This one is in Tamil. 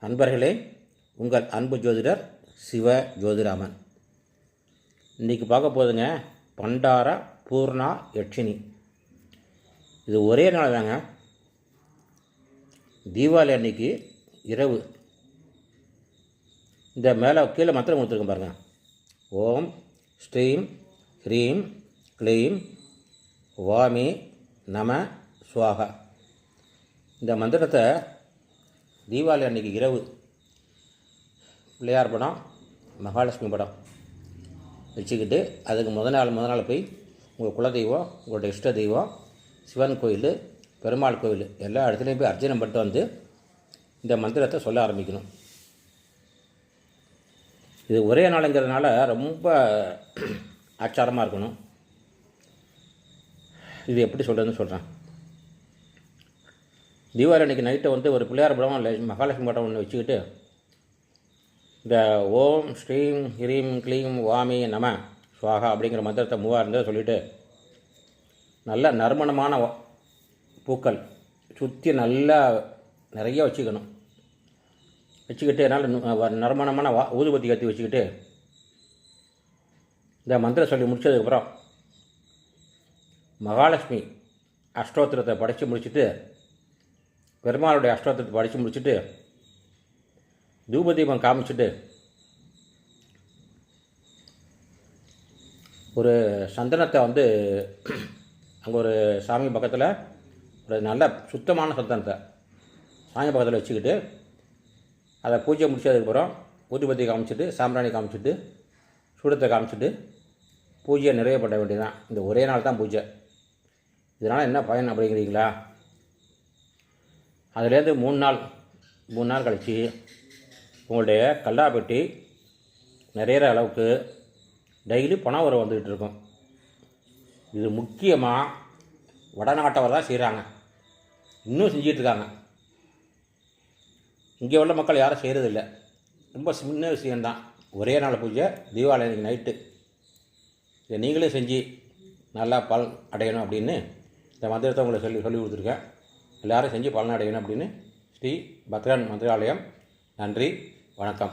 அன்பர்களே, உங்கள் அன்பு ஜோதிடர் சிவ ஜோதிராமன். இன்றைக்கி பார்க்க போதுங்க பண்டார பூர்ணா யட்சினி. இது ஒரே நாள் தாங்க, தீபாவளி அன்னைக்கு இரவு. இந்த மேலே கீழே மந்திரம் கொடுத்துருக்கேன் பாருங்கள். ஓம் ஸ்ரீம் ஹ்ரீம் க்ளீம் வாமி நம ஸ்வாகா. இந்த மந்திரத்தை தீபாவளி அன்றைக்கி இரவு பிள்ளையார் படம், மகாலட்சுமி படம் வச்சுக்கிட்டு அதுக்கு முத நாள் போய் உங்கள் குலதெய்வம், உங்களுடைய இஷ்ட தெய்வம், சிவன் கோயில், பெருமாள் கோயில் எல்லா இடத்துலையும் போய் அர்ச்சனை பண்ணிட்டு வந்து இந்த மந்திரத்தை சொல்ல ஆரம்பிக்கணும். இது ஒரே நாளுங்கிறதுனால ரொம்ப ஆச்சாரமாக இருக்கணும். இது எப்படி சொல்கிறதுன்னு சொல்கிறேன். தீபாவளி அன்றைக்கி நைட்டை ஒரு பிள்ளையார் படம் இல்லை மகாலட்சுமி படம் ஒன்று வச்சுக்கிட்டு இந்த ஓம் ஸ்ரீம் ஹ்ரீம் க்ளீம் வாமி நம ஸ்வாகா அப்படிங்கிற மந்திரத்தை 3000 சொல்லிவிட்டு நல்ல நறுமணமான பூக்கள் சுற்றி நல்லா நிறைய வச்சுக்கிட்டு நல்ல நறுமணமான ஊதுபத்தி கத்தி வச்சுக்கிட்டு இந்த மந்திரம் சொல்லி முடித்ததுக்கப்புறம் மகாலட்சுமி அஷ்டோத்திரத்தை படித்து முடிச்சுட்டு, பெருமாளுடைய அஷ்டோத்திரத்தை படித்து முடிச்சுட்டு, தூபதீபம் காமிச்சிட்டு ஒரு சந்தனத்தை அங்கே ஒரு சாமி பக்கத்தில் ஒரு நல்ல சுத்தமான சந்தனத்தை சாமி பக்கத்தில் வச்சுக்கிட்டு அதை பூஜை முடிச்சதுக்கப்புறம் ஊதுபத்தி காமிச்சிட்டு, சாம்பிராணி காமிச்சிட்டு, சூடத்தை காமிச்சிட்டு பூஜையை நிறைவு பண்ண வேண்டியதுதான். இந்த ஒரே நாள் தான் பூஜை. இதனால் என்ன பயன் அப்படிங்கிறீங்களா? அதுலேருந்து 3 நாள் கழித்து உங்களுடைய கல்லாப்பெட்டி நிறையிற அளவுக்கு டெய்லி பணம் வர வந்துக்கிட்டு இருக்கும். இது முக்கியமாக வடநாட்டவர் தான் செய்கிறாங்க, இன்னும் செஞ்சிட்ருக்காங்க. இங்கே உள்ள மக்கள் யாரும் செய்கிறதில்ல. ரொம்ப சின்ன விஷயந்தான். ஒரே நாள் பூஜை, தீபாவளி அன்றைக்கி நைட்டு. இதை நீங்களே செஞ்சு நல்லா பலன் அடையணும் அப்படின்னு இந்த மந்திரத்தை உங்களை சொல்லி கொடுத்துருக்கேன். எல்லோரும் செஞ்சு பலன் அடையணும் அப்படின்னு ஸ்ரீ பத்ரன் மந்திராலயம். நன்றி, வணக்கம்.